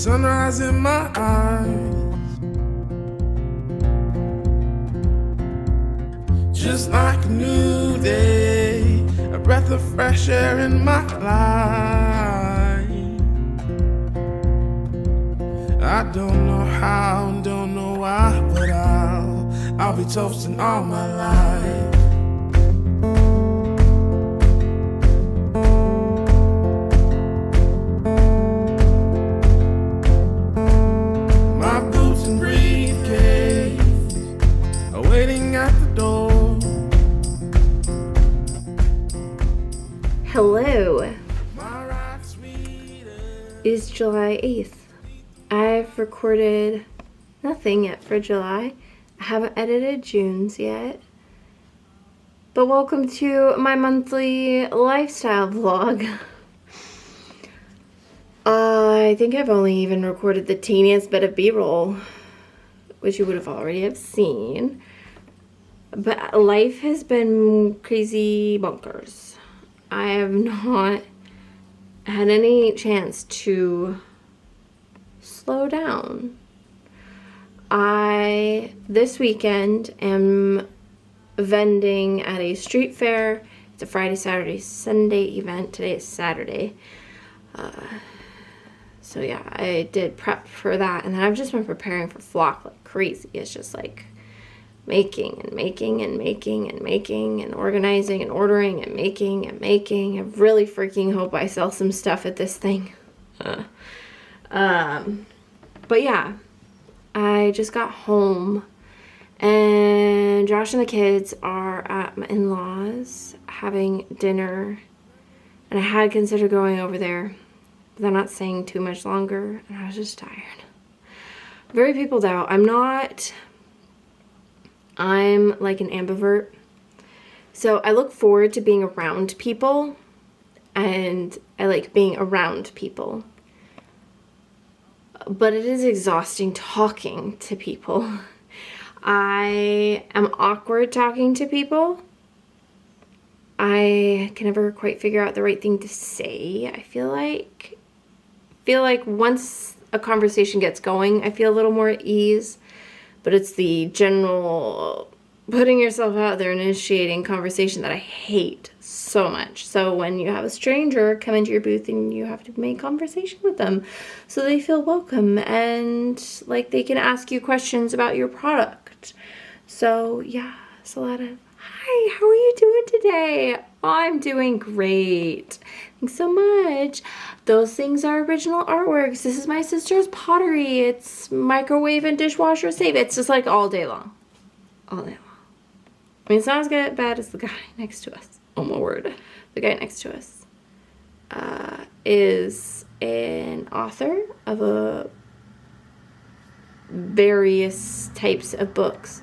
sunrise in my eyes, just like a new day, a breath of fresh air in my life. I don't know how, don't know why, but I'll be toasting all my life. My boots and briefcase are waiting at the door. Hello. It's July 8th. I've recorded nothing yet for July. I haven't edited June's yet. But welcome to my monthly lifestyle vlog. I think I've only even recorded the teeniest bit of B-roll, which you would have already have seen. But life has been crazy bonkers. I have not had any chance to slow down. I, this weekend, am vending at a street fair. It's a Friday, Saturday, Sunday event. Today is Saturday. So yeah, I did prep for that, and then I've just been preparing for flock like crazy. It's just like making and making and making and making and organizing and ordering and making and making. I really freaking hope I sell some stuff at this thing. But yeah, I just got home and Josh and the kids are at my in-laws having dinner, and I had considered going over there, but they're not staying too much longer, and I was just tired. Very peopled out. I'm like an ambivert. So I look forward to being around people, and I like being around people. But it is exhausting talking to people. I am awkward talking to people. I can never quite figure out the right thing to say. I feel like once a conversation gets going, I feel a little more at ease. But it's the general putting yourself out there and initiating conversation that I hate so much. So when you have a stranger come into your booth and you have to make conversation with them so they feel welcome and like they can ask you questions about your product. So yeah, it's a lot of, hi, how are you doing today? Oh, I'm doing great. Thanks so much. Those things are original artworks. This is my sister's pottery. It's microwave and dishwasher safe. It's just like all day long. All day long. I mean, it's not as bad as the guy next to us. Oh my word. The guy next to us is an author of various types of books.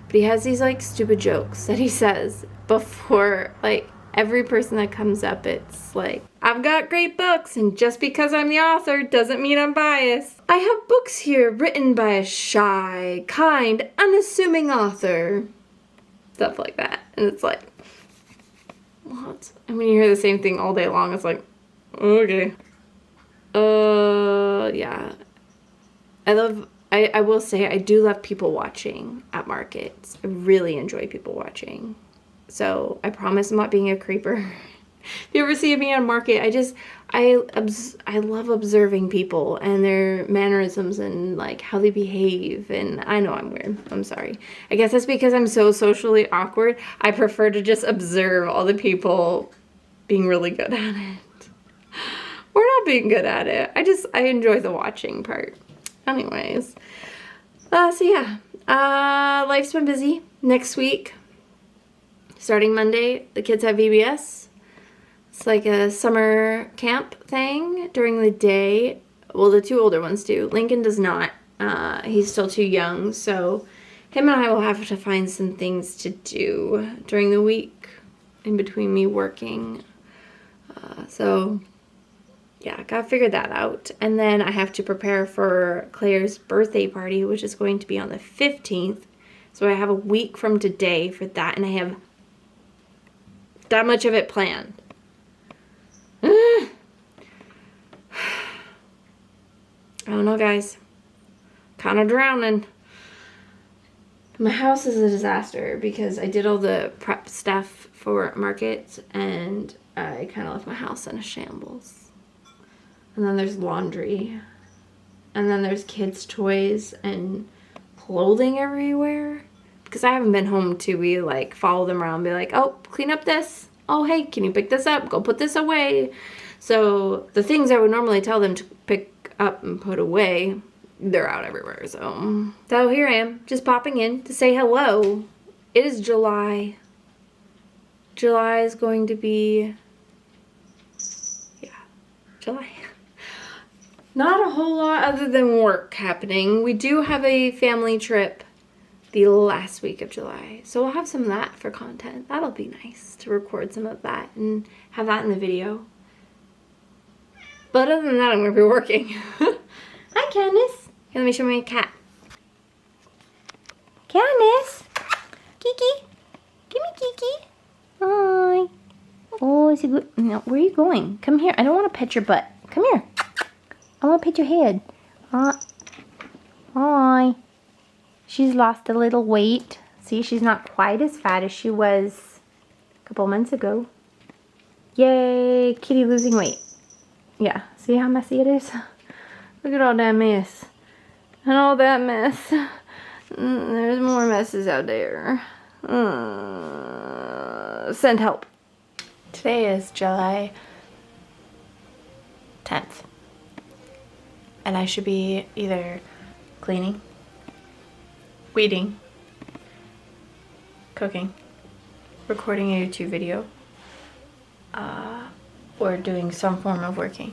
But he has these like stupid jokes that he says before like every person that comes up. It's like, I've got great books, and just because I'm the author doesn't mean I'm biased. I have books here written by a shy, kind, unassuming author. Stuff like that. And it's like, what? And when you hear the same thing all day long, it's like, okay. Yeah. I will say I do love people watching at markets. I really enjoy people watching. So I promise I'm not being a creeper. If you ever see me on market, I love observing people and their mannerisms and like how they behave. And I know I'm weird. I'm sorry. I guess that's because I'm so socially awkward. I prefer to just observe all the people being really good at it. Or not being good at it. I enjoy the watching part. Anyways. So yeah. Life's been busy. Next week, starting Monday, the kids have VBS. It's like a summer camp thing during the day. Well, the two older ones do. Lincoln does not. He's still too young, so him and I will have to find some things to do during the week in between me working. So, yeah, gotta figure that out. And then I have to prepare for Claire's birthday party, which is going to be on the 15th. So I have a week from today for that, and I have that much of it planned. I don't know, guys. Kind of drowning. My house is a disaster because I did all the prep stuff for markets and I kind of left my house in a shambles. And then there's laundry. And then there's kids' toys and clothing everywhere. Because I haven't been home to be like, follow them around and be like, oh, clean up this. Oh, hey, can you pick this up? Go put this away. So the things I would normally tell them to pick up and put away, they're out everywhere. So here I am, just popping in to say hello. It is July. July is going to be, July. Not a whole lot other than work happening. We do have a family trip the last week of July. So we'll have some of that for content. That'll be nice to record some of that and have that in the video. But other than that, I'm going to be working. Hi, Candace. Here, let me show my cat. Candace. Kiki. Give me Kiki. Hi. Oh, is he good? No, where are you going? Come here. I don't want to pet your butt. Come here. I want to pet your head. Hi. She's lost a little weight. See, she's not quite as fat as she was a couple months ago. Yay, kitty losing weight. Yeah, see how messy it is? Look at all that mess. And all that mess. There's more messes out there. Send help. Today is July 10th. And I should be either cleaning, weeding, cooking, recording a YouTube video, or doing some form of working.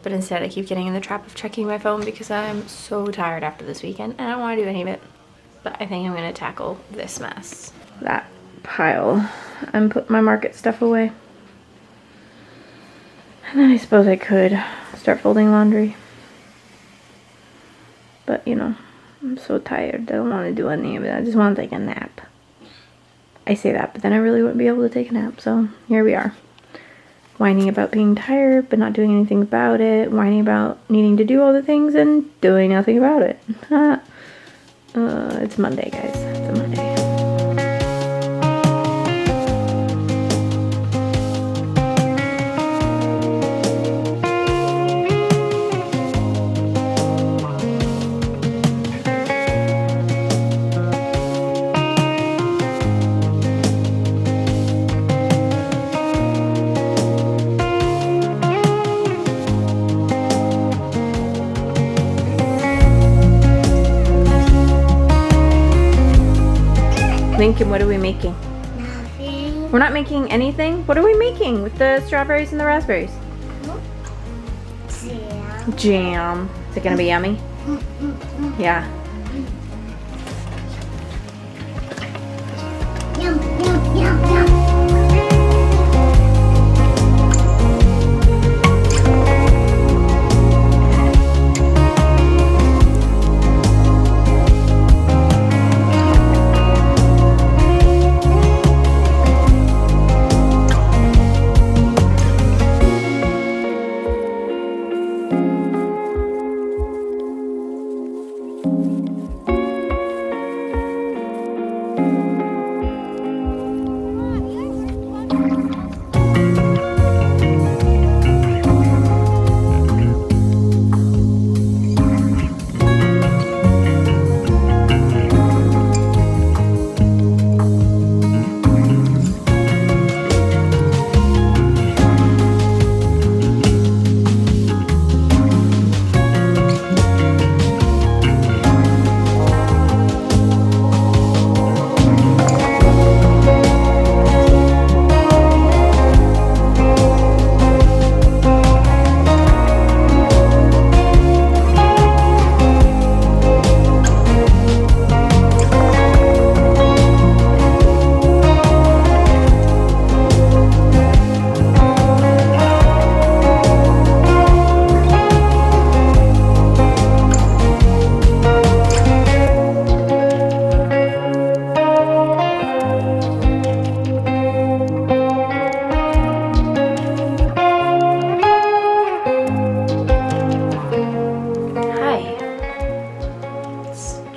But instead I keep getting in the trap of checking my phone because I'm so tired after this weekend and I don't want to do any of it. But I think I'm going to tackle this mess. That pile. I'm putting my market stuff away. And then I suppose I could start folding laundry. But you know, I'm so tired. I don't want to do any of it. I just want to take a nap. I say that, but then I really wouldn't be able to take a nap. So here we are. Whining about being tired, but not doing anything about it. Whining about needing to do all the things and doing nothing about it. It's Monday, guys. It's a Monday. Lincoln, what are we making? Nothing. We're not making anything? What are we making with the strawberries and the raspberries? Jam. Jam. Is it gonna be yummy? Yeah. Yum, yum, yum, yum.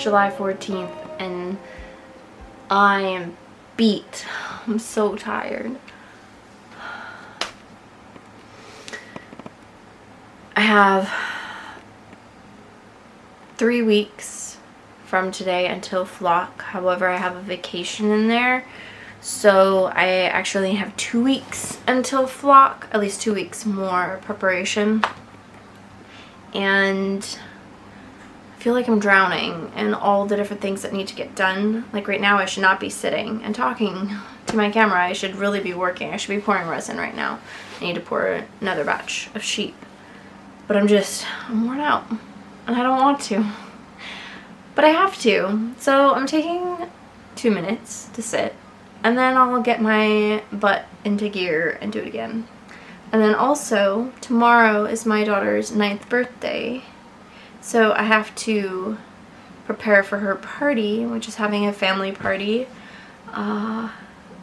July 14th, and I am beat. I'm so tired. I have 3 weeks from today until flock. However, I have a vacation in there, so I actually have 2 weeks until flock, at least 2 weeks more preparation. And I feel like I'm drowning in all the different things that need to get done. Like right now I should not be sitting and talking to my camera. I should really be working. I should be pouring resin right now. I need to pour another batch of sheep. But I'm worn out and I don't want to. But I have to. So I'm taking 2 minutes to sit, and then I'll get my butt into gear and do it again. And then also, tomorrow is my daughter's 9th birthday, so I have to prepare for her party, which is having a family party.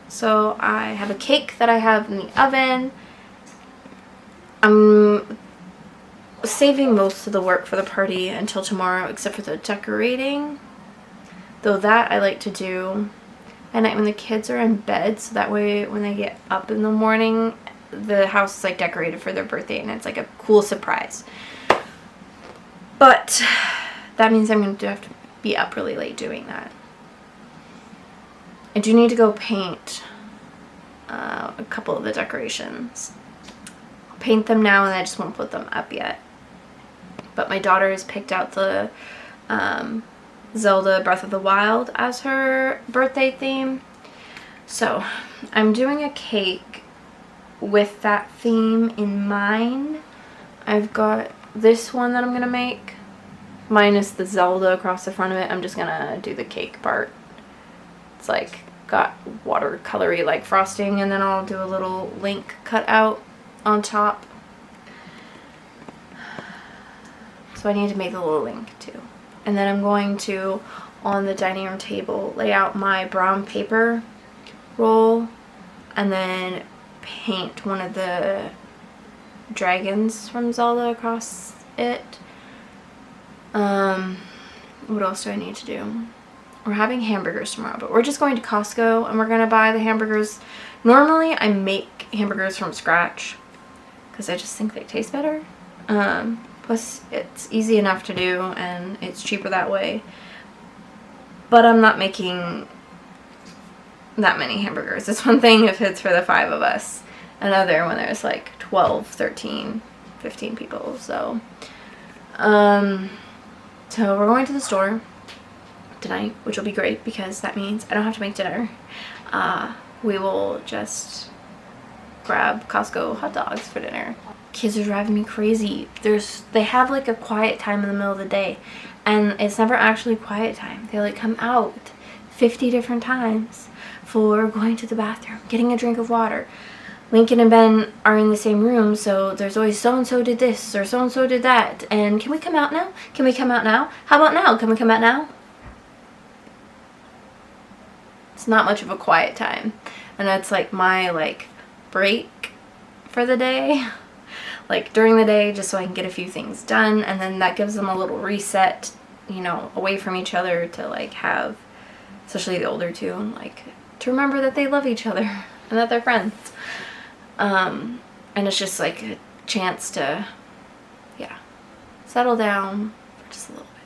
So I have a cake that I have in the oven. I'm saving most of the work for the party until tomorrow, except for the decorating. Though that I like to do at night when the kids are in bed, so that way when they get up in the morning, the house is like decorated for their birthday and it's like a cool surprise. But that means I'm going to have to be up really late doing that. I do need to go paint a couple of the decorations. I'll paint them now and I just won't put them up yet. But my daughter has picked out the Zelda Breath of the Wild as her birthday theme. So I'm doing a cake with that theme in mind. I've got this one that I'm gonna make, minus the Zelda across the front of it. I'm just gonna do the cake part. It's like got watercolory like frosting, and then I'll do a little Link cut out on top. So I need to make the little Link too. And then I'm going to, on the dining room table, lay out my brown paper roll and then paint one of the dragons from Zelda across it. What else do I need to do? We're having hamburgers tomorrow, but we're just going to Costco and we're going to buy the hamburgers. Normally I make hamburgers from scratch because I just think they taste better. Plus it's easy enough to do and it's cheaper that way. But I'm not making that many hamburgers. It's one thing if it's for the 5 of us. Another when there's like 12, 13, 15 people. So we're going to the store tonight, which will be great because that means I don't have to make dinner. We will just grab Costco hot dogs for dinner. Kids are driving me crazy. They have like a quiet time in the middle of the day, and it's never actually quiet time. They like come out 50 different times for going to the bathroom, getting a drink of water. Lincoln and Ben are in the same room, so there's always so-and-so did this or so-and-so did that. And can we come out now? Can we come out now? How about now? Can we come out now? It's not much of a quiet time. And that's like my like break for the day. Like during the day, just so I can get a few things done, and then that gives them a little reset, you know, away from each other to like have, especially the older two, like to remember that they love each other and that they're friends. And it's just like a chance to, yeah, settle down for just a little bit.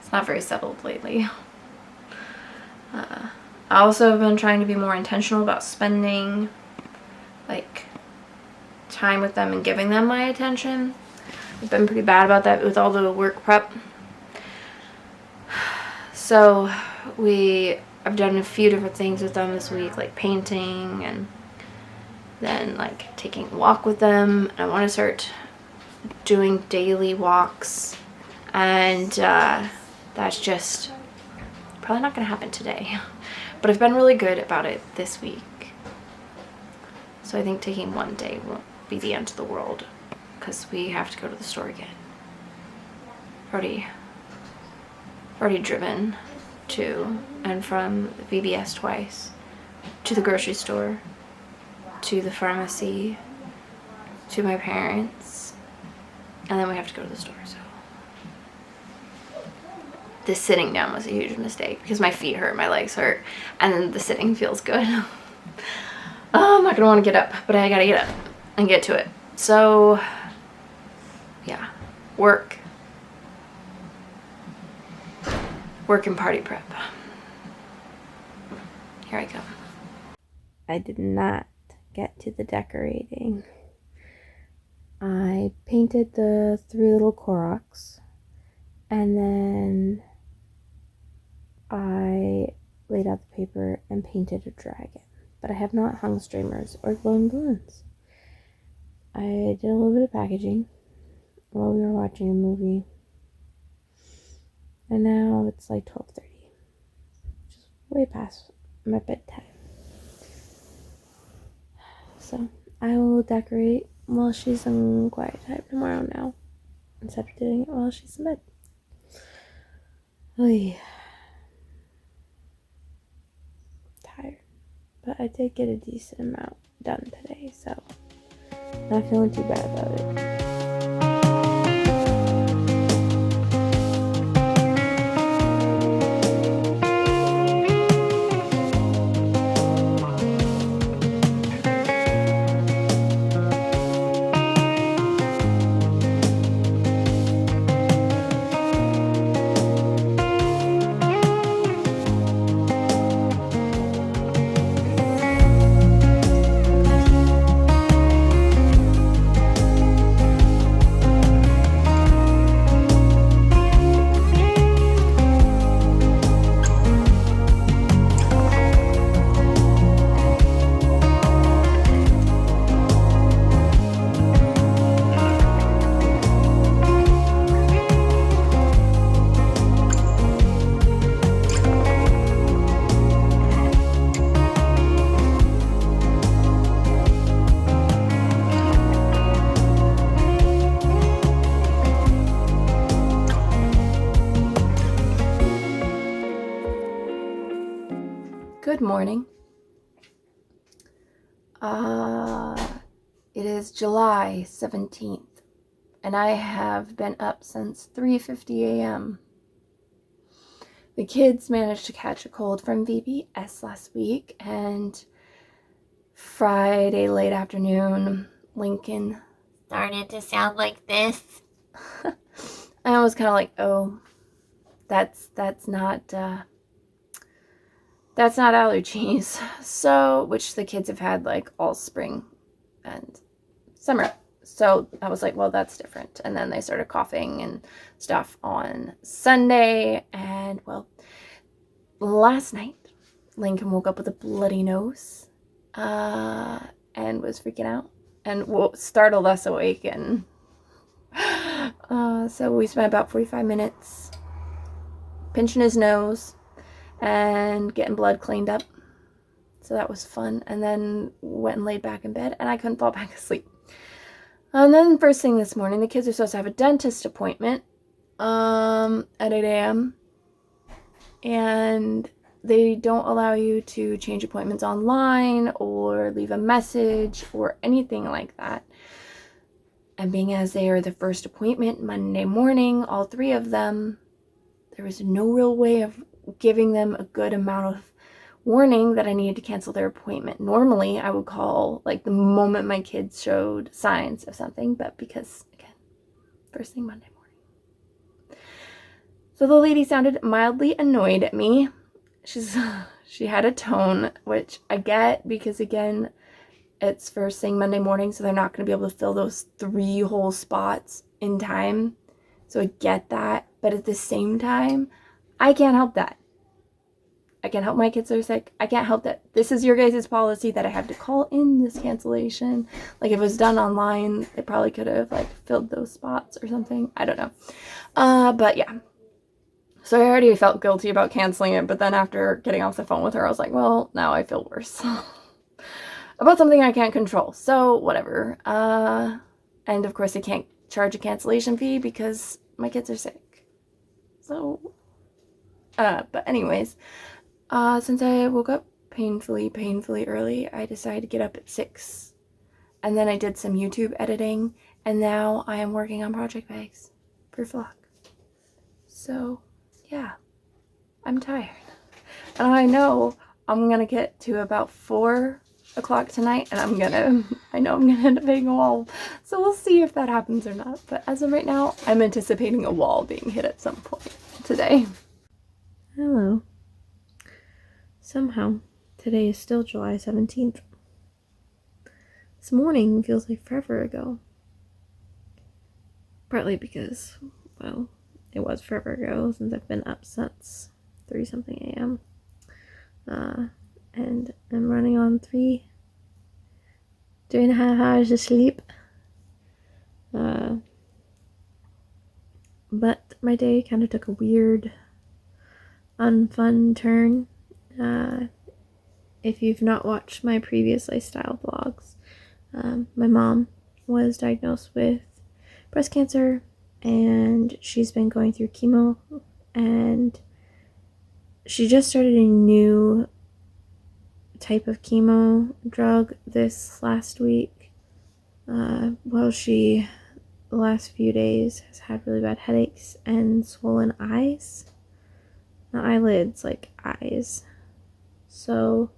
It's not very settled lately. I also have been trying to be more intentional about spending like time with them and giving them my attention. I've been pretty bad about that with all the work prep. So I've done a few different things with them this week, like painting and then like taking a walk with them. I want to start doing daily walks, and that's just probably not going to happen today. But I've been really good about it this week. So I think taking one day won't be the end of the world because we have to go to the store again. I've already driven to and from VBS twice, to the grocery store, to the pharmacy, to my parents, and then we have to go to the store. So the sitting down was a huge mistake because my feet hurt, my legs hurt, and then the sitting feels good. Oh, I'm not gonna want to get up, but I gotta get up and get to it. So, yeah, work and party prep. Here I come. I did not get to the decorating. I painted the 3 little Koroks, and then I laid out the paper and painted a dragon. But I have not hung streamers or glowing balloons. I did a little bit of packaging while we were watching a movie. And now it's like 12:30. Which is way past my bedtime. So I will decorate while she's in quiet time tomorrow now, instead of doing it while she's in bed. Oh yeah. Tired. But I did get a decent amount done today, so not feeling too bad about it. Good morning. It is July 17th, and I have been up since 3:50 a.m. The kids managed to catch a cold from VBS last week, and Friday late afternoon, Lincoln started to sound like this. I was kind of like, oh, that's not allergies. So, which the kids have had like all spring and summer. So I was like, well, that's different. And then they started coughing and stuff on Sunday. And well, last night, Lincoln woke up with a bloody nose and was freaking out and startled us awake. And so we spent about 45 minutes pinching his nose and getting blood cleaned up. So that was fun. And then went and laid back in bed, and I couldn't fall back asleep. And then first thing this morning, the kids are supposed to have a dentist appointment at 8 a.m. And they don't allow you to change appointments online or leave a message or anything like that. And being as they are the first appointment Monday morning, all 3 of them, there was no real way of giving them a good amount of warning that I needed to cancel their appointment. Normally, I would call like the moment my kids showed signs of something, but because, again, first thing Monday morning. So the lady sounded mildly annoyed at me. She had a tone, which I get because, again, it's first thing Monday morning, so they're not going to be able to fill those 3 whole spots in time. So I get that, but at the same time, I can't help that. I can't help my kids are sick. I can't help that. This is your guys' policy that I have to call in this cancellation. Like, if it was done online, it probably could have, like, filled those spots or something. I don't know. But yeah. So I already felt guilty about canceling it, but then after getting off the phone with her, I was like, well, now I feel worse. About something I can't control. So, whatever. And, of course, I can't charge a cancellation fee because my kids are sick. So, but anyways, since I woke up painfully early, I decided to get up at 6. And then I did some YouTube editing, and now I am working on project bags for vlog. So, yeah, I'm tired. And I know I'm gonna get to about 4 o'clock tonight, and I know I'm gonna end up hitting a wall. So we'll see if that happens or not. But as of right now, I'm anticipating a wall being hit at some point today. Hello. Somehow, today is still July 17th. This morning feels like forever ago. Partly because, well, it was forever ago since I've been up since 3-something a.m. And I'm running on 3.5 hours of sleep. But my day kind of took a weird, unfun turn. If you've not watched my previous lifestyle vlogs, my mom was diagnosed with breast cancer, and she's been going through chemo, and she just started a new type of chemo drug this last week. Well, she, the last few days, has had really bad headaches and swollen eyes. Not eyelids, like eyes. So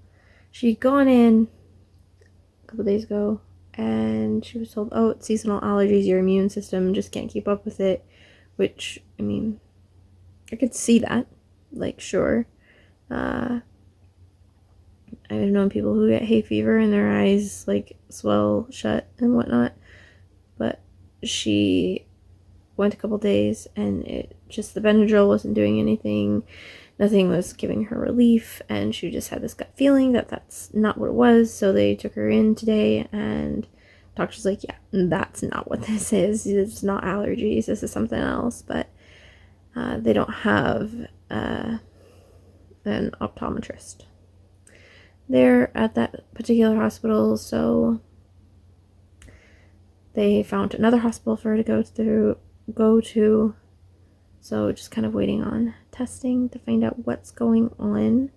she'd gone in a couple days ago, and she was told, oh, it's seasonal allergies, your immune system just can't keep up with it, which, I mean, I could see that, like, sure. I've known people who get hay fever and their eyes, like, swell shut and whatnot, but she went a couple days, and the Benadryl wasn't doing anything. Nothing was giving her relief, and she just had this gut feeling that that's not what it was. So they took her in today, and doctor's like, yeah, that's not what this is. It's not allergies. This is something else. But they don't have an optometrist there at that particular hospital, so they found another hospital for her to go to. So just kind of waiting on testing to find out what's going on,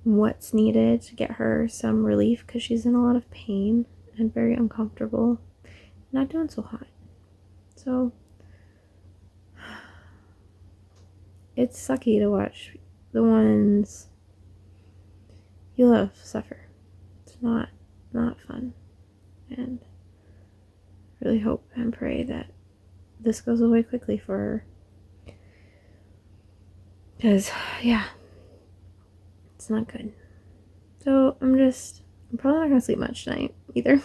what's needed to get her some relief, because she's in a lot of pain and very uncomfortable, not doing so hot. So it's sucky to watch the ones you love suffer. It's not fun, and really hope and pray that this goes away quickly for her. Because, yeah, it's not good. So I'm probably not gonna sleep much tonight either.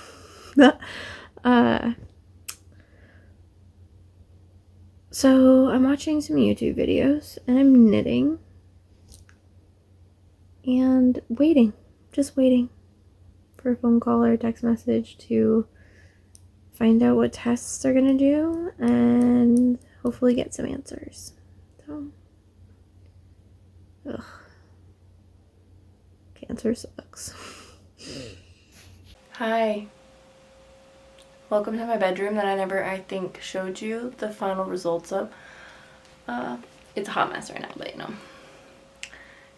So I'm watching some YouTube videos, and I'm knitting and just waiting for a phone call or a text message to find out what tests they're gonna do and hopefully get some answers. So, ugh. Cancer sucks. Hi. Welcome to my bedroom that I never, I think, showed you the final results of. It's a hot mess right now, but you know,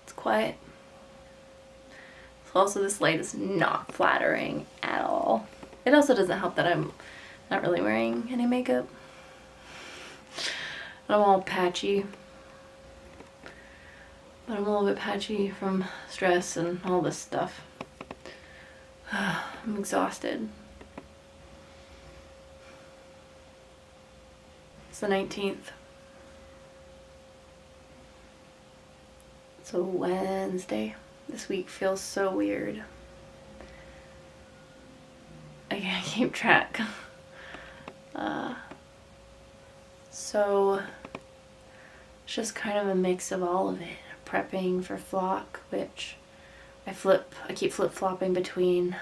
it's quiet. So also this light is not flattering at all. It also doesn't help that I'm not really wearing any makeup. I'm all patchy. But I'm a little bit patchy from stress and all this stuff. I'm exhausted. It's the 19th. It's a Wednesday. This week feels so weird. I can't keep track. So it's just kind of a mix of all of it. Prepping for flock, which I keep flip-flopping between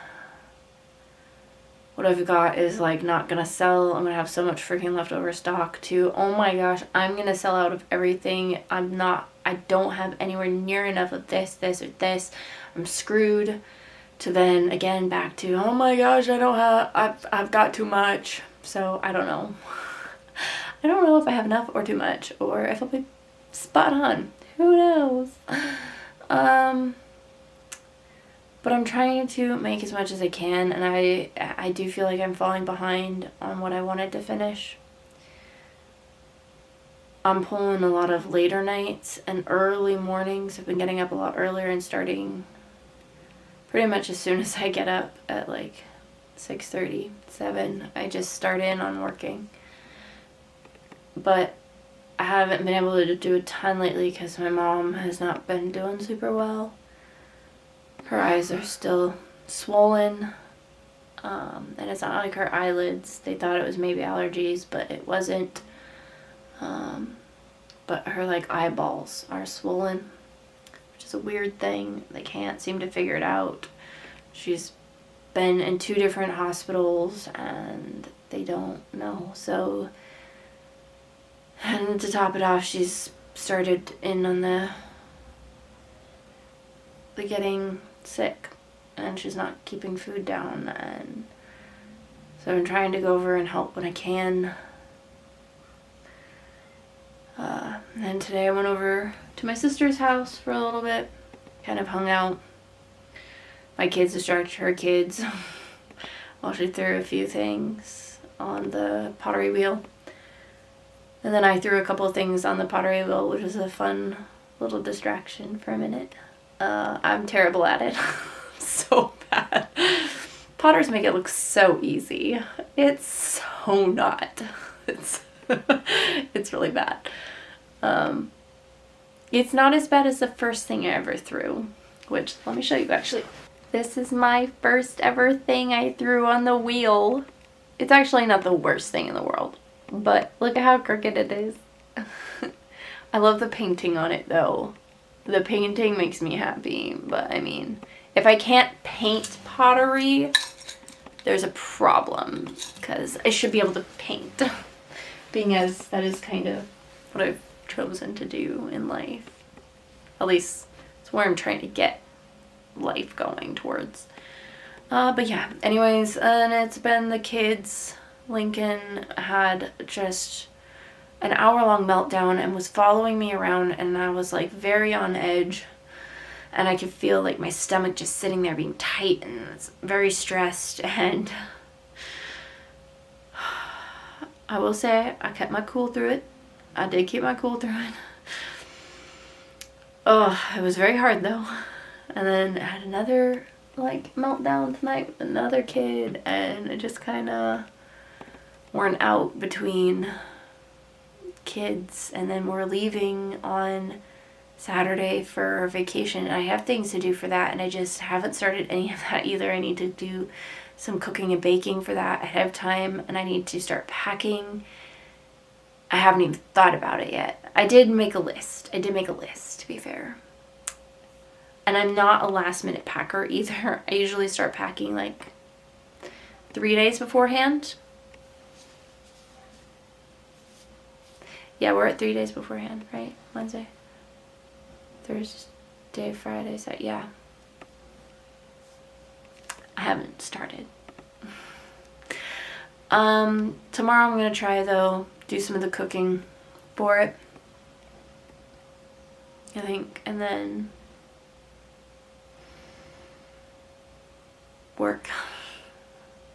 what I've got is like not gonna sell. I'm gonna have so much freaking leftover stock to, oh my gosh, I'm gonna sell out of everything. I don't have anywhere near enough of this or this. I'm screwed. To then again back to, oh my gosh, I've got too much. So I don't know. I don't know if I have enough or too much, or if I'll be spot on. Who knows? But I'm trying to make as much as I can, and I do feel like I'm falling behind on what I wanted to finish. I'm pulling a lot of later nights and early mornings. I've been getting up a lot earlier and starting pretty much as soon as I get up at like 6:30, 7. I just start in on working. But I haven't been able to do a ton lately because my mom has not been doing super well. Her eyes are still swollen. And it's not like her eyelids. They thought it was maybe allergies, but it wasn't. But her like eyeballs are swollen, which is a weird thing. They can't seem to figure it out. She's been in 2 different hospitals and they don't know. So, and to top it off, she's started in on the getting sick, and she's not keeping food down, and so I'm trying to go over and help when I can. And today I went over to my sister's house for a little bit, kind of hung out. My kids distracted her kids while she threw a few things on the pottery wheel. And then I threw a couple of things on the pottery wheel, which was a fun little distraction for a minute. I'm terrible at it. So bad. Potters make it look so easy. It's so not. It's really bad. It's not as bad as the first thing I ever threw, which, let me show you actually. This is my first ever thing I threw on the wheel. It's actually not the worst thing in the world, but look at how crooked it is. I love the painting on it though. The painting makes me happy, but I mean, if I can't paint pottery, there's a problem, because I should be able to paint, being as that is kind of what I've chosen to do in life. At least it's where I'm trying to get life going towards. But yeah, anyways, and it's been the kids. Lincoln had just an hour-long meltdown and was following me around, and I was like very on edge, and I could feel like my stomach just sitting there being tight, and it's very stressed. And I will say I kept my cool through it. I did keep my cool through it. Oh, it was very hard though. And then I had another like meltdown tonight with another kid, and it just kind of worn out between kids, and then we're leaving on Saturday for vacation. I have things to do for that, and I just haven't started any of that either. I need to do some cooking and baking for that ahead of time, and I need to start packing. I haven't even thought about it yet. I did make a list, to be fair. And I'm not a last minute packer either. I usually start packing like 3 days beforehand. Yeah, we're at 3 days beforehand, right? Wednesday, Thursday, Friday, Saturday. Yeah. I haven't started. Tomorrow I'm going to try, though, do some of the cooking for it, I think, and then work.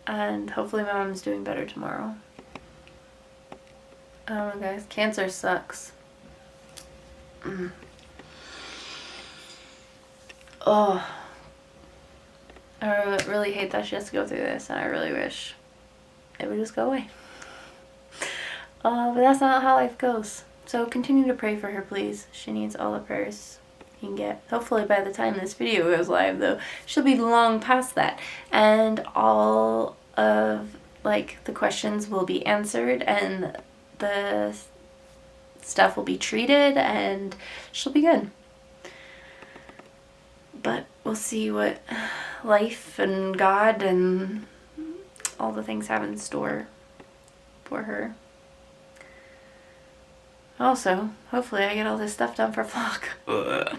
And hopefully my mom's doing better tomorrow. I don't know, guys. Cancer sucks. Oh. I really hate that she has to go through this, and I really wish it would just go away. But that's not how life goes. So continue to pray for her, please. She needs all the prayers you can get. Hopefully by the time this video goes live, though, she'll be long past that. And all of, like, the questions will be answered, and the stuff will be treated, and she'll be good. But we'll see what life and God and all the things have in store for her. Also, hopefully I get all this stuff done for vlog.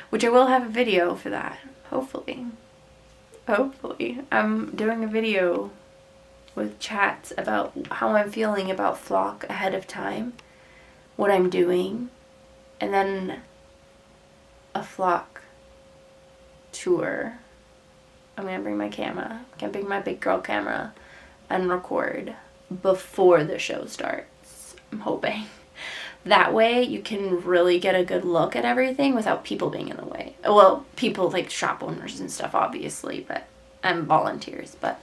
Which I will have a video for that. Hopefully. I'm doing a video with chats about how I'm feeling about flock ahead of time, what I'm doing, and then a flock tour. I'm gonna bring my camera. I'm gonna bring my big girl camera and record before the show starts. I'm hoping. That way you can really get a good look at everything without people being in the way. Well, people like shop owners and stuff, obviously, and volunteers, but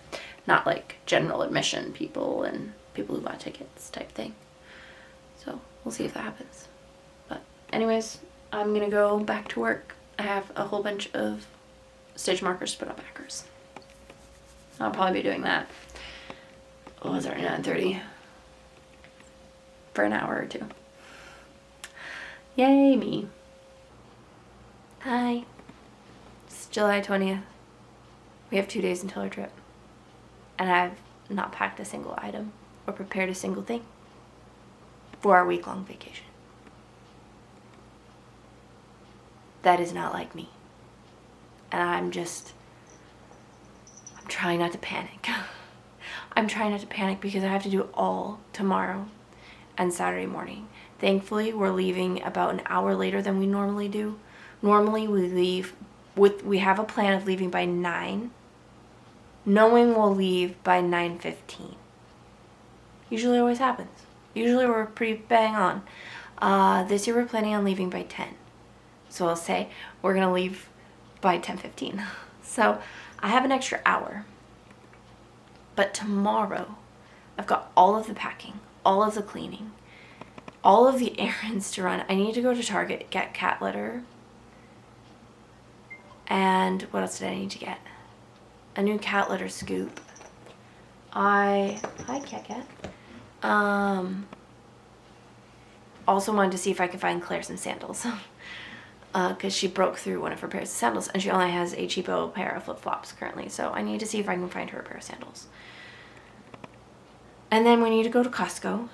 not like general admission people and people who bought tickets type thing. So we'll see if that happens. But anyways, I'm going to go back to work. I have a whole bunch of stitch markers to put on backers. I'll probably be doing that. Oh, it's already 9:30. For an hour or two. Yay, me. Hi. It's July 20th. We have 2 days until our trip. And I've not packed a single item or prepared a single thing for our week-long vacation. That is not like me. And I'm trying not to panic. I'm trying not to panic because I have to do it all tomorrow and Saturday morning. Thankfully, we're leaving about an hour later than we normally do. Normally, we have a plan of leaving by 9, knowing we'll leave by 9:15. Usually always happens. Usually we're pretty bang on. This year we're planning on leaving by 10. So I'll say we're going to leave by 10:15. So I have an extra hour. But tomorrow, I've got all of the packing, all of the cleaning, all of the errands to run. I need to go to Target, get cat litter. And what else did I need to get? A new cat litter scoop. Hi, Cat. Also wanted to see if I could find Claire some sandals. Because she broke through one of her pairs of sandals and she only has a cheapo pair of flip-flops currently. So I need to see if I can find her a pair of sandals. And then we need to go to Costco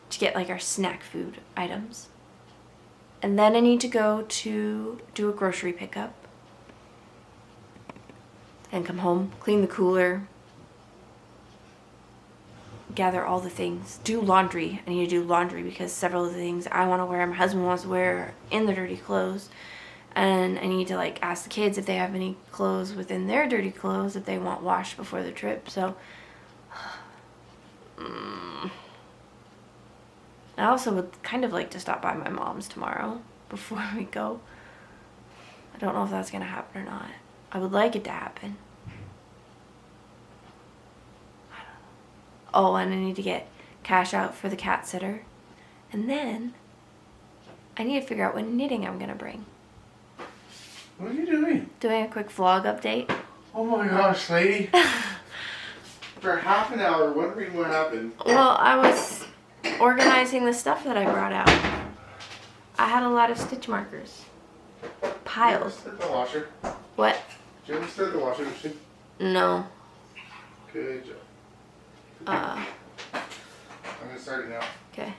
to get like our snack food items. And then I need to go to do a grocery pickup. And come home, clean the cooler, gather all the things, do laundry. I need to do laundry because several of the things I want to wear, my husband wants to wear are in the dirty clothes. And I need to like ask the kids if they have any clothes within their dirty clothes that they want washed before the trip. So I also would kind of like to stop by my mom's tomorrow before we go. I don't know if that's going to happen or not. I would like it to happen. Oh, and I need to get cash out for the cat sitter. And then I need to figure out what knitting I'm going to bring. What are you doing? Doing a quick vlog update. Oh my gosh, lady. For half an hour, wondering what happened. Well, I was organizing the stuff that I brought out. I had a lot of stitch markers. Piles. Did you ever start the washer? What? Did you ever start the washing machine? No. Good job. I'm gonna start it now. Okay.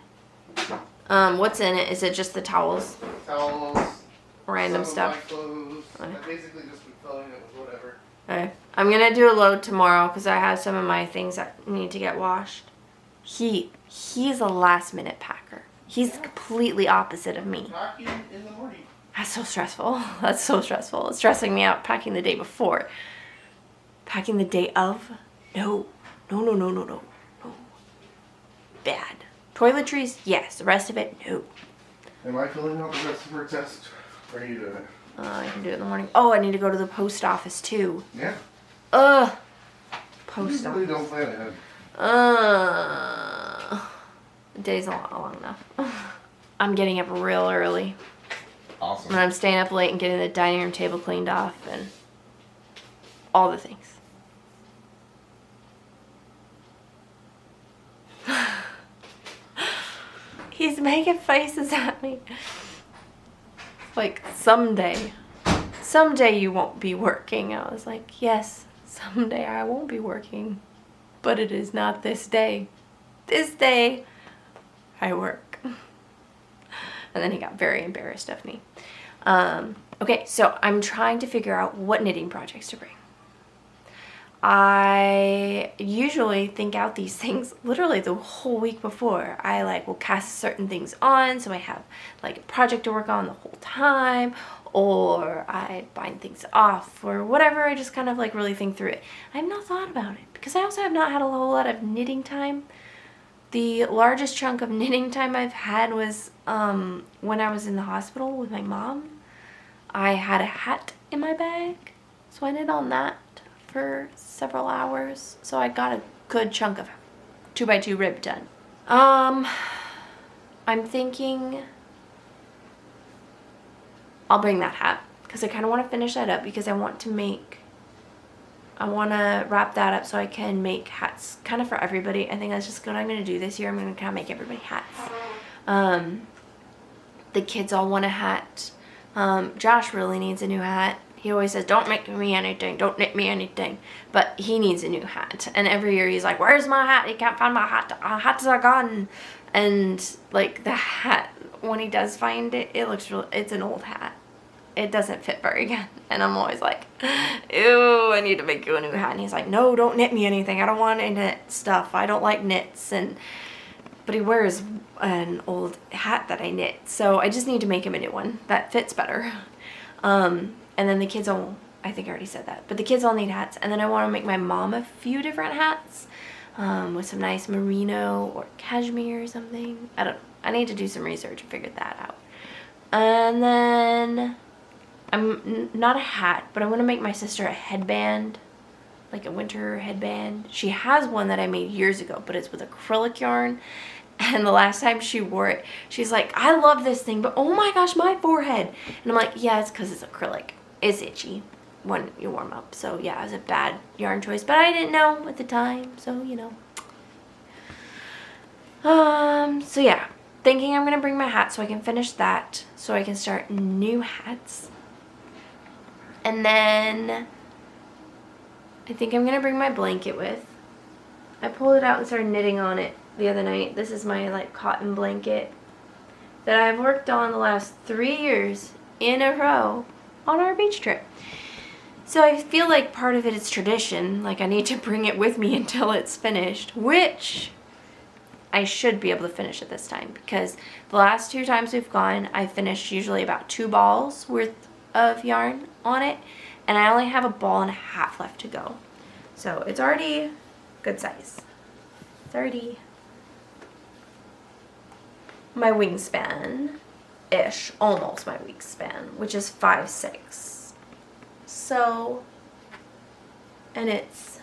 What's in it? Is it just the towels? Towels. Random some stuff. Of my clothes. Okay. I basically just been filling it with whatever. Okay. I'm gonna do a load tomorrow because I have some of my things that need to get washed. He's a last minute packer. He's completely opposite of me. Packing in the morning. That's so stressful. That's so stressful. It's stressing me out packing the day before. Packing the day of? No. No. Bad. Toiletries? Yes. The rest of it? No. Am I filling out the rest of her test? Or are you doing it? I can do it in the morning. Oh, I need to go to the post office too. Yeah. Post You really office. don't plan ahead. The day's not long enough. I'm getting up real early. Awesome. And I'm staying up late and getting the dining room table cleaned off and all the things. He's making faces at me. Like, someday you won't be working. I was like, yes, someday I won't be working. But it is not this day. This day, I work. And then he got very embarrassed of me. Okay, so I'm trying to figure out what knitting projects to bring. I usually think out these things literally the whole week before. I will cast certain things on so I have like a project to work on the whole time, or I bind things off or whatever. I just kind of really think through it. I have not thought about it because I also have not had a whole lot of knitting time The largest chunk of knitting time I've had was when I was in the hospital with my mom. I had a hat in my bag, so I knit on that for several hours. So I got a good chunk of 2x2 rib done. I'm thinking I'll bring that hat because I kind of want to finish that up because I want to wrap that up so I can make hats kind of for everybody. I think that's just what I'm going to do this year. I'm going to kind of make everybody hats. The kids all want a hat. Josh really needs a new hat. He always says, don't make me anything, don't knit me anything. But he needs a new hat. And every year he's like, where's my hat? He can't find my hat. Hats are gone. And like the hat, when he does find it, it's an old hat. It doesn't fit very good. And I'm always like, ew, I need to make you a new hat. And he's like, no, don't knit me anything. I don't want to knit stuff. I don't like knits. But he wears an old hat that I knit. So I just need to make him a new one that fits better. And then the kids all, I think I already said that, but the kids all need hats. And then I want to make my mom a few different hats with some nice merino or cashmere or something. I don't know. I need to do some research and figure that out. And then I'm not a hat, but I want to make my sister a headband, like a winter headband. She has one that I made years ago, but it's with acrylic yarn. And the last time she wore it, she's like, I love this thing, but oh my gosh, my forehead. And I'm like, yeah, it's because it's acrylic. It's itchy when you warm up. So yeah, it was a bad yarn choice, but I didn't know at the time. So, you know. So yeah, thinking I'm going to bring my hat so I can finish that so I can start new hats. And then I think I'm going to bring my blanket with. I pulled it out and started knitting on it the other night. This is my like cotton blanket that I've worked on the last 3 years in a row on our beach trip. So I feel like part of it is tradition. Like I need to bring it with me until it's finished, which I should be able to finish it this time because the last 2 times we've gone, I finished usually about 2 balls worth of yarn on it, and I only have a ball and a half left to go. So it's already good size. It's already my wingspan-ish, almost my wingspan, which is 5'6". So, and it's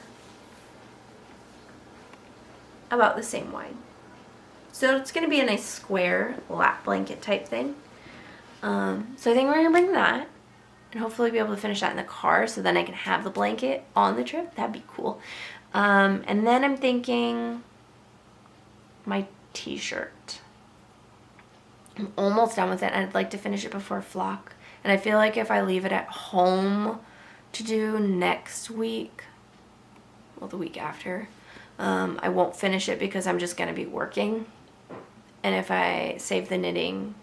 about the same wide. So it's going to be a nice square lap blanket type thing. So I think we're going to bring that and hopefully be able to finish that in the car so then I can have the blanket on the trip. That'd be cool. And then I'm thinking my t-shirt. I'm almost done with it. I'd like to finish it before flock. And I feel like if I leave it at home to do next week, well, the week after, I won't finish it because I'm just going to be working. And if I save the knitting,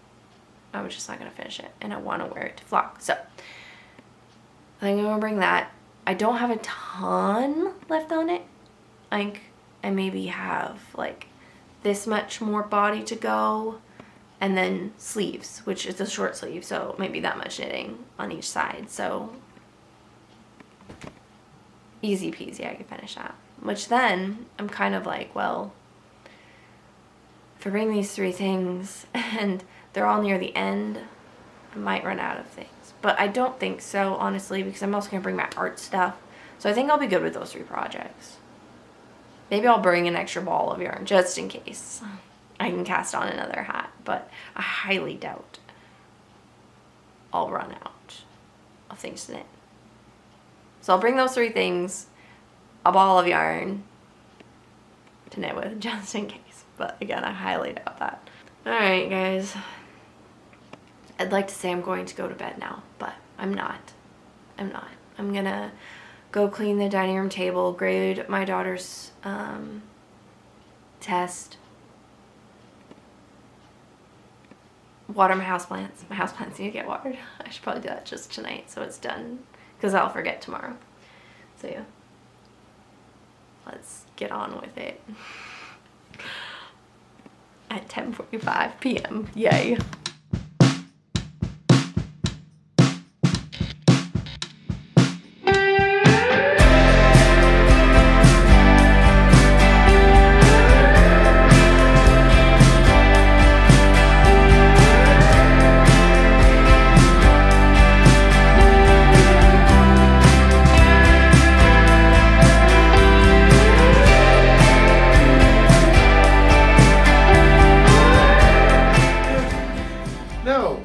I'm just not going to finish it. And I want to wear it to flock. So I think I'm going to bring that. I don't have a ton left on it. Like, I maybe have like this much more body to go. And then sleeves, which is a short sleeve, so maybe that much knitting on each side. So easy peasy, I can finish that. Which then I'm kind of like, well, if I bring these 3 things and they're all near the end, I might run out of things. But I don't think so, honestly, because I'm also going to bring my art stuff. So I think I'll be good with those 3 projects. Maybe I'll bring an extra ball of yarn just in case I can cast on another hat, but I highly doubt I'll run out of things to knit. So I'll bring those 3 things, a ball of yarn to knit with just in case. But again, I highly doubt that. Alright guys, I'd like to say I'm going to go to bed now, but I'm not. I'm gonna go clean the dining room table, grade my daughter's test, water my houseplants. My houseplants need to get watered. I should probably do that just tonight so it's done because I'll forget tomorrow. So yeah, let's get on with it. At 10:45 p.m. Yay. No.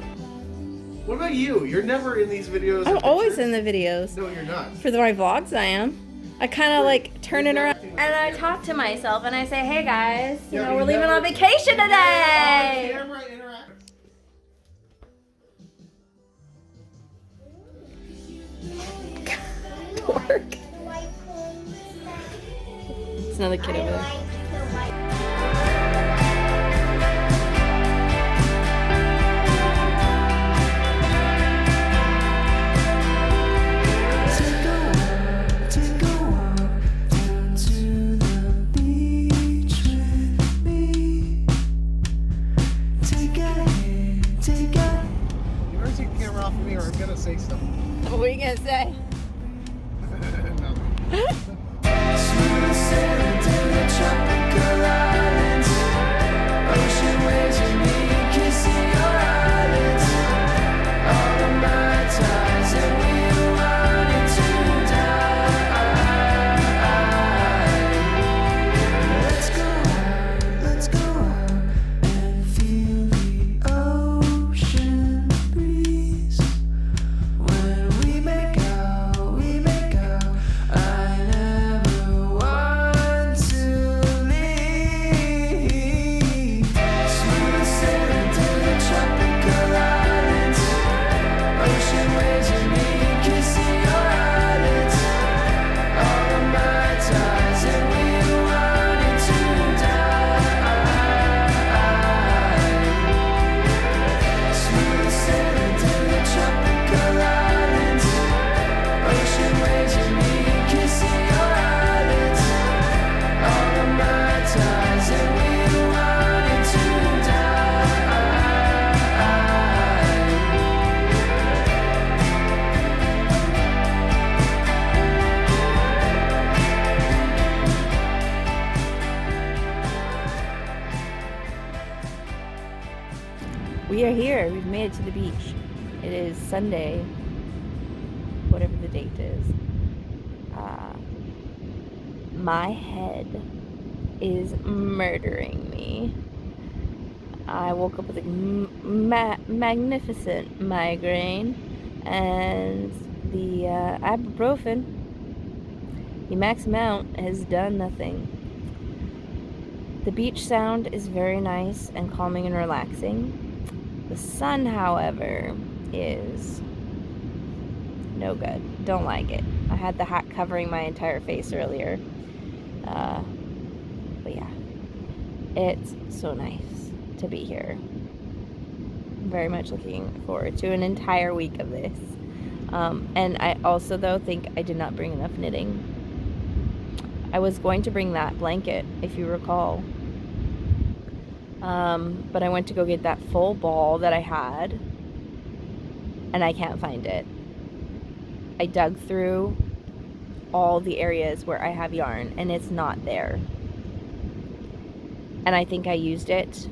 What about you? You're never in these videos. I'm and always in pictures. the videos. No, you're not. For my vlogs, I am. I kind of like turn it around. And I talk to myself and I say, hey guys, you Yeah, know, but we're you leaving never- on vacation today. Camera interact. Pork. It's another kid over there. Take a walk down to the beach with me. Take a hit, take a You better take the camera off of me or I'm gonna say something. What were you gonna say? smooth sailing to the tropical islands. Ocean waves with me, kissing your eyelids. All of my ties and we wanted to die. Let's go out and feel the ocean breeze. When we make out, I never want to leave. Smooth sailing to the tropical islands. Ocean waves with me, kissing your eyelids. All of my ties and we wanted to die. Smooth sailing to the tropical islands. Ocean waves with me, kissing your eyelids. All of my ties and we wanted to die. We are here. We've made it to the beach. It is Sunday, whatever the date is. My head is murdering me. I woke up with a magnificent migraine, and the ibuprofen, the max amount, has done nothing. The beach sound is very nice and calming and relaxing. The sun, however, is no good. Don't like it. I had the hat covering my entire face earlier. But yeah, it's so nice to be here. I'm very much looking forward to an entire week of this. And I also, though, think I did not bring enough knitting. I was going to bring that blanket, if you recall. But I went to go get that full ball that I had, and I can't find it. I dug through all the areas where I have yarn, and it's not there. And I think I used it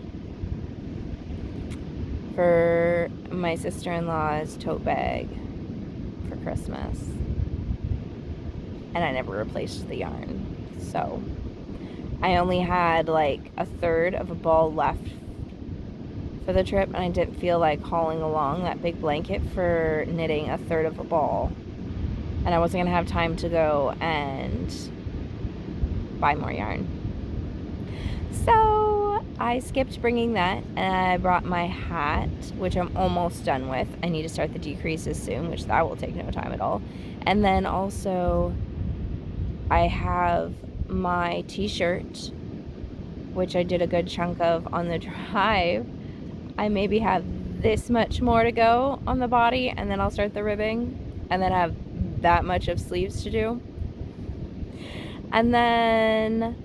for my sister-in-law's tote bag for Christmas. And I never replaced the yarn. So I only had like a third of a ball left for the trip, and I didn't feel like hauling along that big blanket for knitting a third of a ball. And I wasn't going to have time to go and buy more yarn. So I skipped bringing that, and I brought my hat, which I'm almost done with. I need to start the decreases soon, which that will take no time at all. And then also I have my t-shirt, which I did a good chunk of on the drive. I maybe have this much more to go on the body, and then I'll start the ribbing, and then have that much of sleeves to do. And then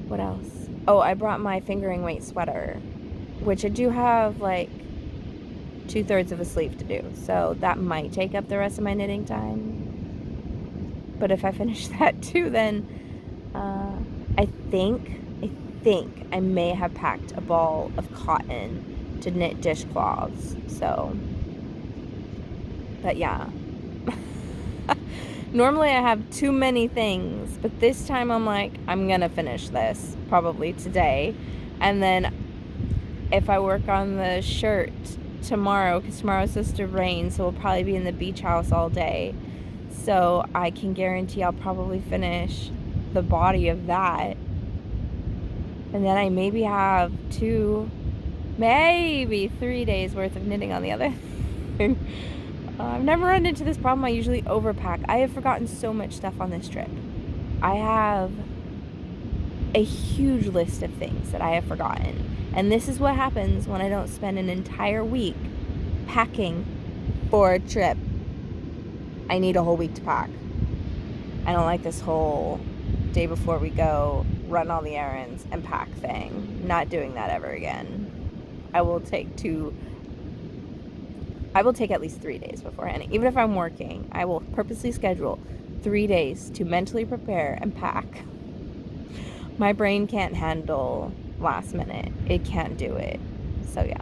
what else? Oh, I brought my fingering weight sweater, which I do have like 2/3 of a sleeve to do, so that might take up the rest of my knitting time. But if I finish that too, then I think I may have packed a ball of cotton to knit dishcloths. So, but yeah. Normally I have too many things, but this time I'm like, I'm gonna finish this probably today, and then if I work on the shirt tomorrow, because tomorrow's supposed to rain, so we'll probably be in the beach house all day. So I can guarantee I'll probably finish the body of that. And then I maybe have 2, maybe 3 days worth of knitting on the other thing. I've never run into this problem. I usually overpack. I have forgotten so much stuff on this trip. I have a huge list of things that I have forgotten. And this is what happens when I don't spend an entire week packing for a trip. I need a whole week to pack. I don't like this whole day before we go, run all the errands and pack thing. Not doing that ever again. I will take at least 3 days beforehand. Even if I'm working, I will purposely schedule 3 days to mentally prepare and pack. My brain can't handle last minute. It can't do it. So yeah.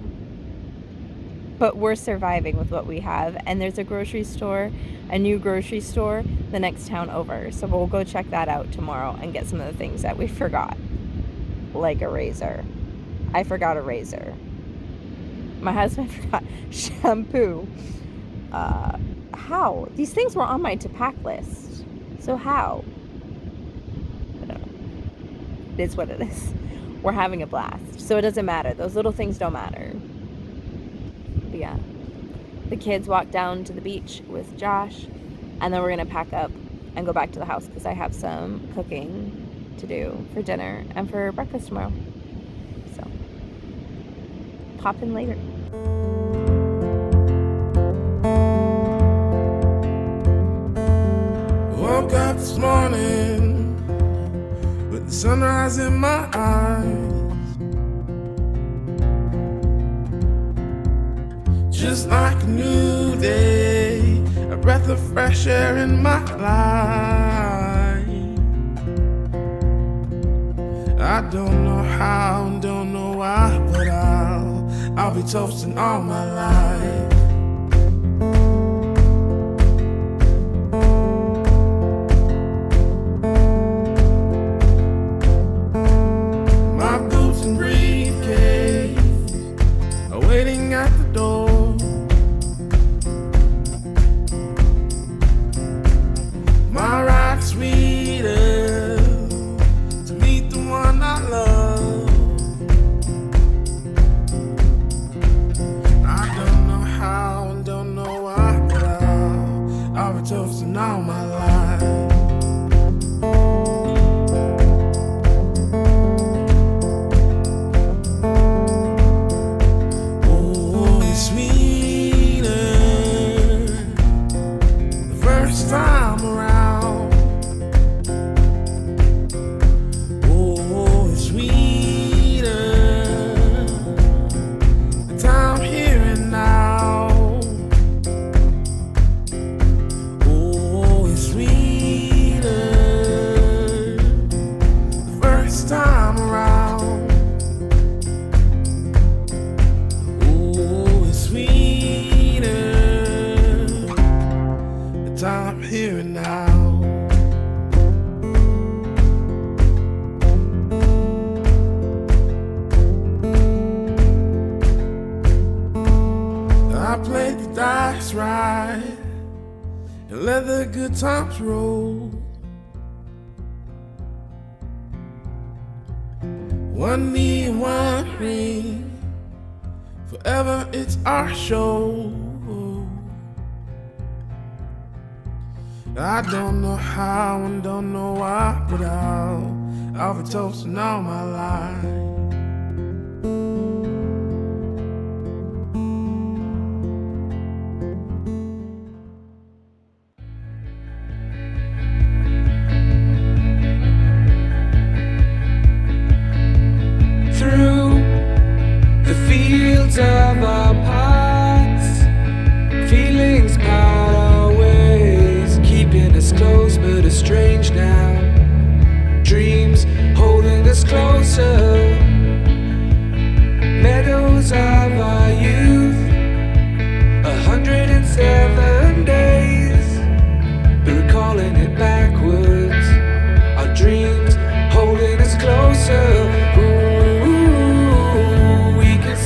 But we're surviving with what we have. And there's a grocery store, a new grocery store, the next town over. So we'll go check that out tomorrow and get some of the things that we forgot. Like a razor. I forgot a razor. My husband forgot shampoo. How? These things were on my to-pack list. So how? I don't know. It is what it is. We're having a blast. So it doesn't matter. Those little things don't matter. But yeah. The kids walk down to the beach with Josh. And then we're going to pack up and go back to the house because I have some cooking to do for dinner and for breakfast tomorrow. So, pop in later. Woke up this morning with the sunrise in my eyes. Just like a new day, a breath of fresh air in my life. I don't know how and don't know why, but I'll be toasting all my life. My boots and briefcase are waiting at the door. My ride sweeter to meet the one I love. I don't know how and don't know why, but I'll be toasting all my life. Oh, it's sweeter the first time around. I'm here and now. I played the dice right and let the good times roll. One knee and one ring, forever it's our show. I don't know how and don't know why, but I'll be toasting all my life. Through the fields of our paths, feelings part our ways, keeping us close but estranged now. Dreams holding us closer, meadows of our youth, 107 days, but recalling it backwards. Our dreams holding us closer. Ooh, we can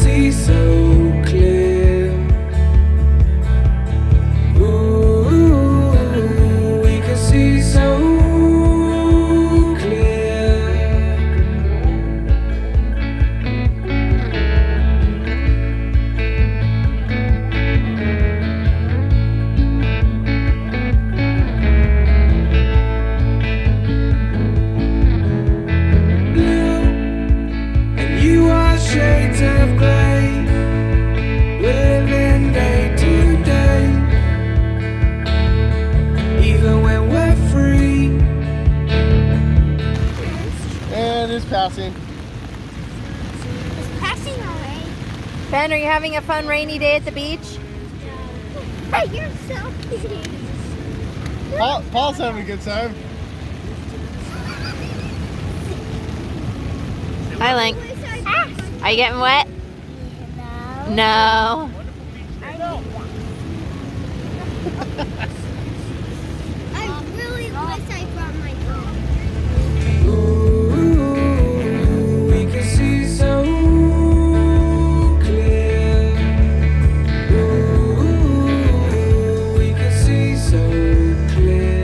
passing. It's passing away. Ben, are you having a fun rainy day at the beach? You're so cute. Paul's having a good time. Hi, Link. Are you getting wet? No. I really wish I brought my dog. Ooh, we can see so clear. Ooh, we can see so clear.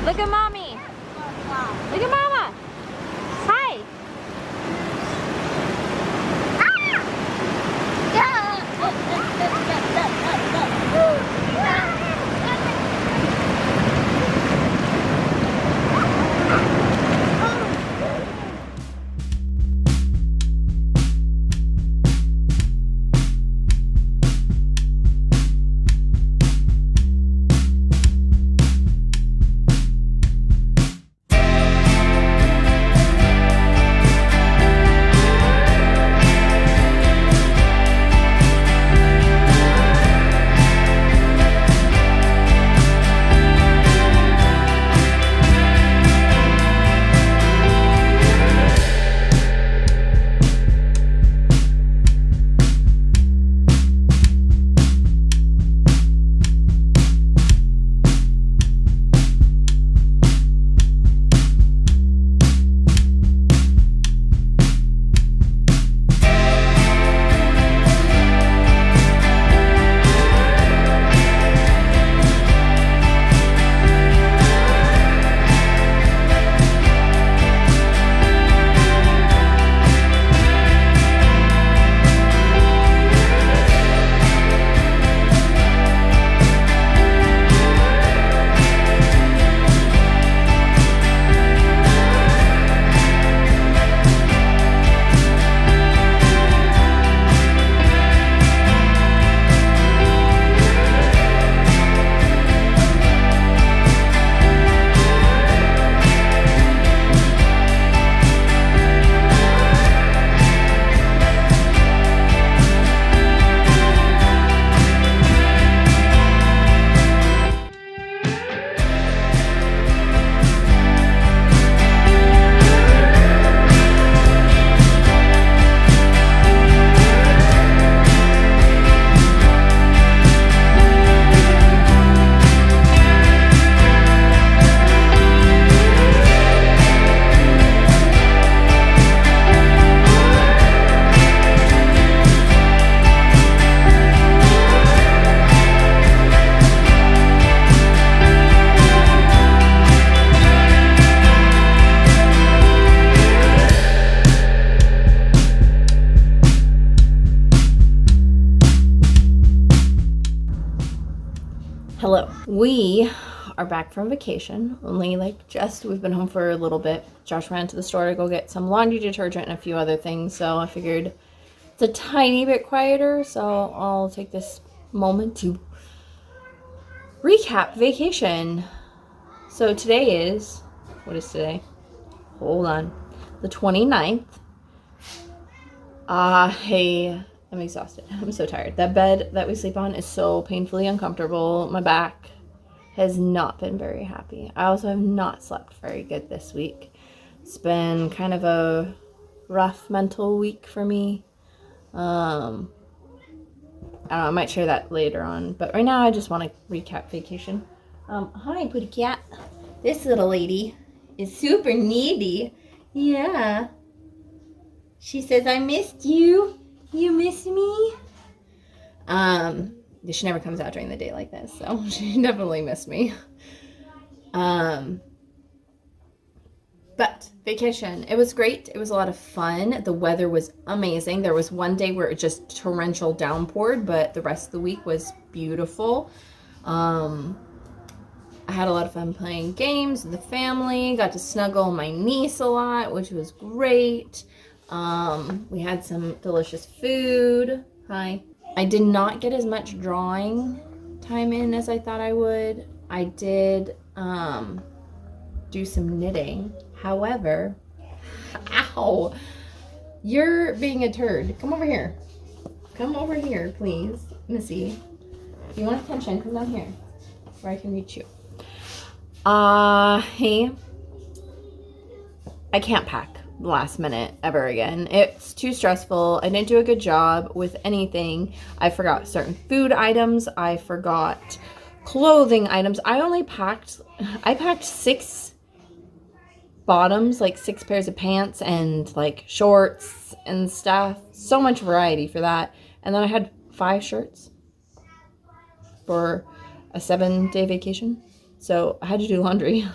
Look at mommy. Look at mama. Hi. Hello. We are back from vacation. Only we've been home for a little bit. Josh ran to the store to go get some laundry detergent and a few other things. So I figured it's a tiny bit quieter. So I'll take this moment to recap vacation. So today is, what is today? Hold on. the 29th. Hey, I'm exhausted. I'm so tired. That bed that we sleep on is so painfully uncomfortable. My back has not been very happy. I also have not slept very good this week. It's been kind of a rough mental week for me. I don't know, I might share that later on, but right now I just want to recap vacation. Hi, Pooty Cat. This little lady is super needy. Yeah. She says, I missed you. You miss me? She never comes out during the day like this, so she definitely missed me. But vacation, it was great. It was a lot of fun. The weather was amazing. There was one day where it just torrential downpoured, but the rest of the week was beautiful. I had a lot of fun playing games with the family. Got to snuggle my niece a lot, which was great. We had some delicious food. Hi. I did not get as much drawing time in as I thought I would. I did do some knitting. However, ow, you're being a turd. Come over here. Come over here, please. Missy. If you want attention, come down here where I can reach you. Hey. I can't pack last minute ever again. It's too stressful. I didn't do a good job with anything. I forgot certain food items. I forgot clothing items. I packed 6 bottoms, like 6 pairs of pants and like shorts and stuff. So much variety for that. And then I had 5 shirts for a 7-day vacation. So I had to do laundry.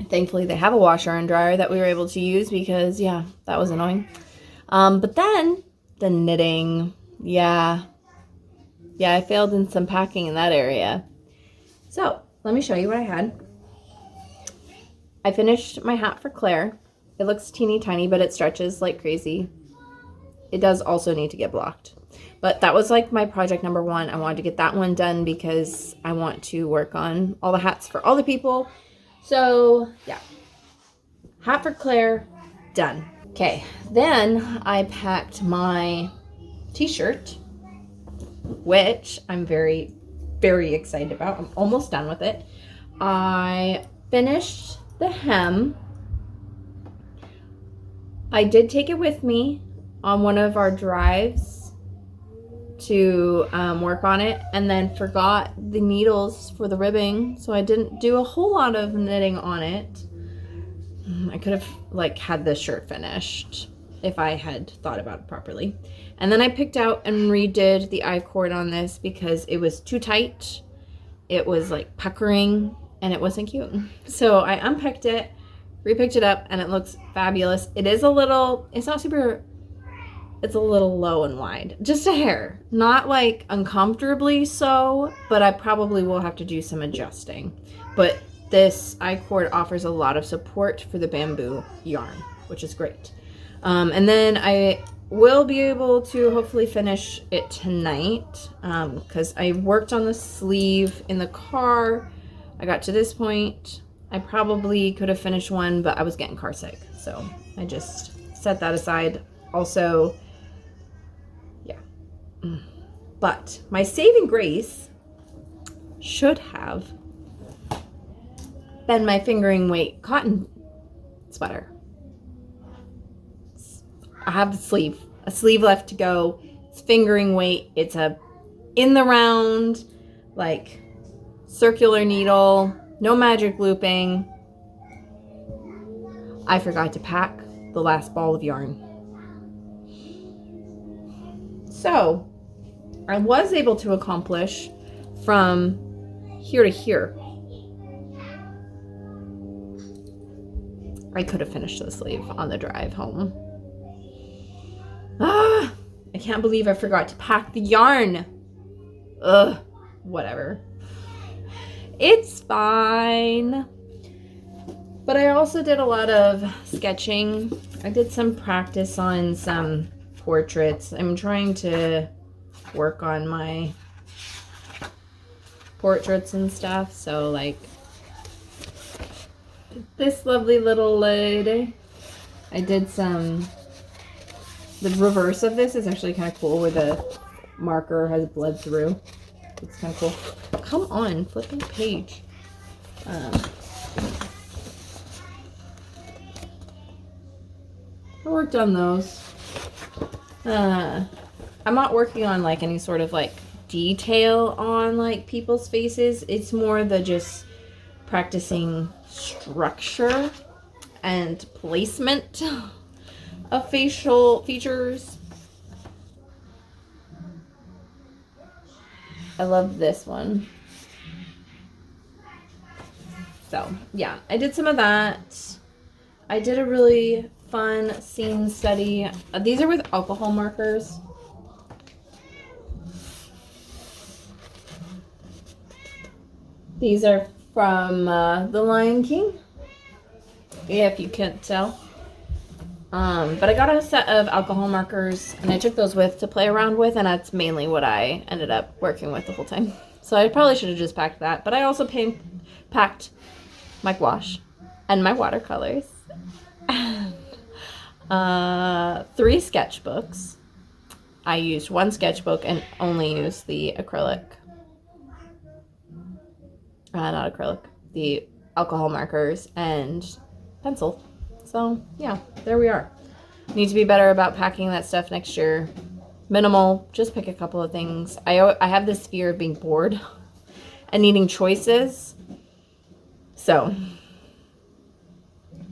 Thankfully they have a washer and dryer that we were able to use because yeah, that was annoying. But then the knitting, yeah, I failed in some packing in that area. So let me show you what I had. I finished my hat for Claire. It looks teeny tiny, but it stretches like crazy. It does also need to get blocked. But that was like my project number 1. I wanted to get that one done because I want to work on all the hats for all the people. So yeah, hat for Claire, done. Okay, then I packed my t-shirt, which I'm very, very excited about. I'm almost done with it. I finished the hem. I did take it with me on one of our drives to work on it, and then forgot the needles for the ribbing, so I didn't do a whole lot of knitting on it. I could have like had this shirt finished if I had thought about it properly. And then I picked out and redid the I-cord on this because it was too tight. It was like puckering and it wasn't cute. So I unpicked it, repicked it up, and it looks fabulous. It is a little, it's not super, it's a little low and wide, just a hair, not like uncomfortably so, but I probably will have to do some adjusting. But this I-cord offers a lot of support for the bamboo yarn, which is great. And then I will be able to hopefully finish it tonight because I worked on the sleeve in the car. I got to this point. I probably could have finished one, but I was getting car sick, so I just set that aside. Also, yeah. But my saving grace should have been my fingering weight cotton sweater. I have a sleeve left to go. It's fingering weight. It's a in the round, like circular needle, no magic looping. I forgot to pack the last ball of yarn. So I was able to accomplish from here to here. I could have finished the sleeve on the drive home. I can't believe I forgot to pack the yarn. Ugh, whatever. It's fine. But I also did a lot of sketching. I did some practice on some portraits. I'm trying to work on my portraits and stuff. So like this lovely little lady. I did some, the reverse of this is actually kind of cool where the marker has bled through. It's kind of cool. Come on, flipping page. I worked on those. I'm not working on like any sort of like detail on like people's faces. It's more the just practicing structure and placement of facial features. I love this one. So yeah, I did some of that. I did a really fun scene study. These are with alcohol markers. These are from The Lion King. Yeah, if you can't tell. But I got a set of alcohol markers and I took those with to play around with, and that's mainly what I ended up working with the whole time. So I probably should have just packed that, but I also packed my gouache and my watercolors. 3 sketchbooks. I used 1 sketchbook and only used the acrylic. Not acrylic. The alcohol markers and pencil. So yeah, there we are. Need to be better about packing that stuff next year. Minimal, just pick a couple of things. I have this fear of being bored and needing choices. So,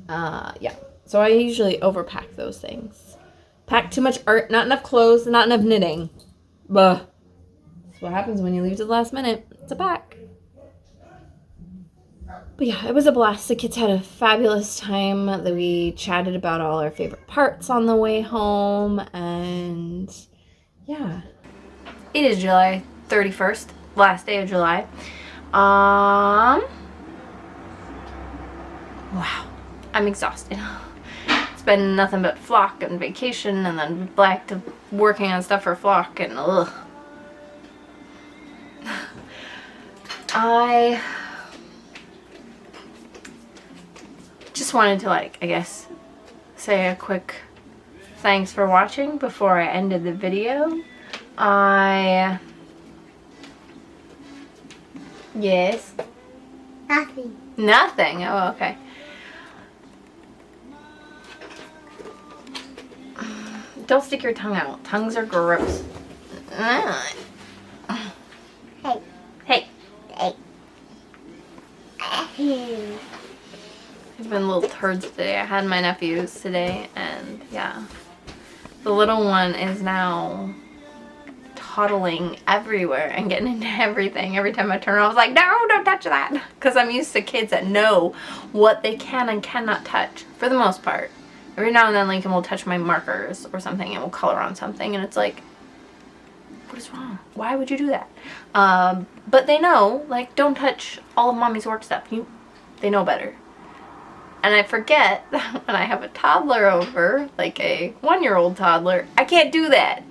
yeah. So I usually overpack those things. Pack too much art, not enough clothes, not enough knitting. Bah. That's what happens when you leave to the last minute. It's a pack. But yeah, it was a blast. The kids had a fabulous time. We chatted about all our favorite parts on the way home, and yeah. It is July 31st, last day of July. Wow. I'm exhausted. It's been nothing but flock and vacation, and then back to working on stuff for flock, and ugh. I just wanted to, like, I guess, say a quick thanks for watching before I ended the video. Yes? Nothing. Nothing? Oh, okay. Don't stick your tongue out. Tongues are gross. Hey. Hey. Hey. I've been little turds today. I had my nephews today, and yeah. The little one is now toddling everywhere and getting into everything. Every time I turn around, I was like, no, don't touch that. Because I'm used to kids that know what they can and cannot touch, for the most part. Every now and then Lincoln will touch my markers or something and will color on something, and it's like, what is wrong? Why would you do that? But they know, like, don't touch all of mommy's work stuff. They know better. And I forget that when I have a toddler over, like a 1-year-old toddler, I can't do that.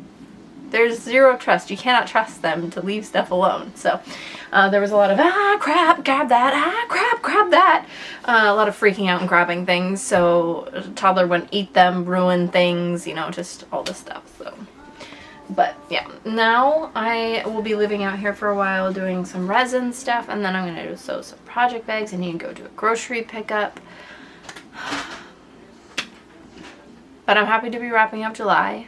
There's zero trust. You cannot trust them to leave stuff alone. So there was a lot of, crap, grab that, crap, grab that. A lot of freaking out and grabbing things. So a toddler wouldn't eat them, ruin things, you know, just all this stuff. So, but yeah, now I will be living out here for a while doing some resin stuff. And then I'm going to sew some project bags. I need to go do a grocery pickup. But I'm happy to be wrapping up July.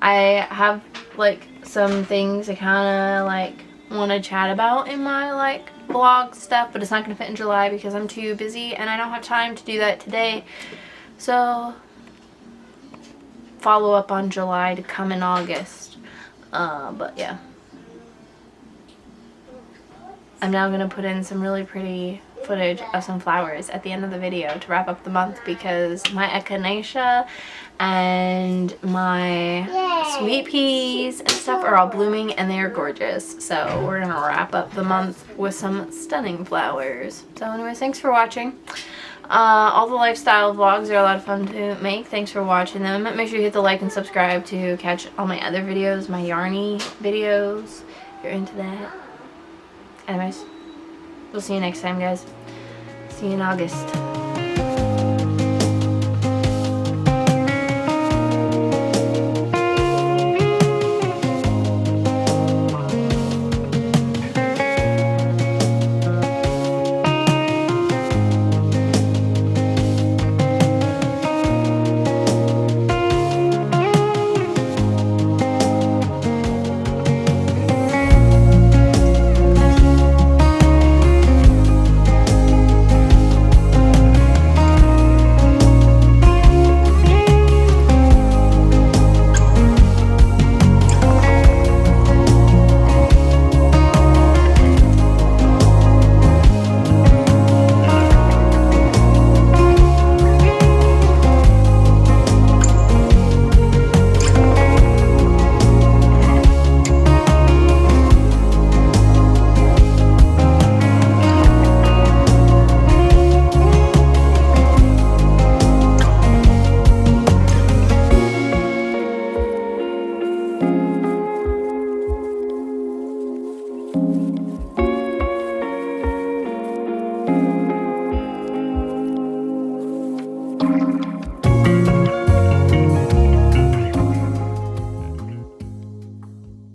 I have, like, some things I kind of, like, want to chat about in my, like, vlog stuff, but it's not going to fit in July because I'm too busy and I don't have time to do that today. So, follow up on July to come in August. But yeah. I'm now going to put in some really pretty footage of some flowers at the end of the video to wrap up the month, because my echinacea and my sweet peas and stuff are all blooming and they are gorgeous. So we're gonna wrap up the month with some stunning flowers. So anyways, thanks for watching. All the lifestyle vlogs are a lot of fun to make. Thanks for watching them. Make sure you hit the like and subscribe to catch all my other videos, my yarny videos, if you're into that. Anyways, we'll see you next time, guys. See you in August.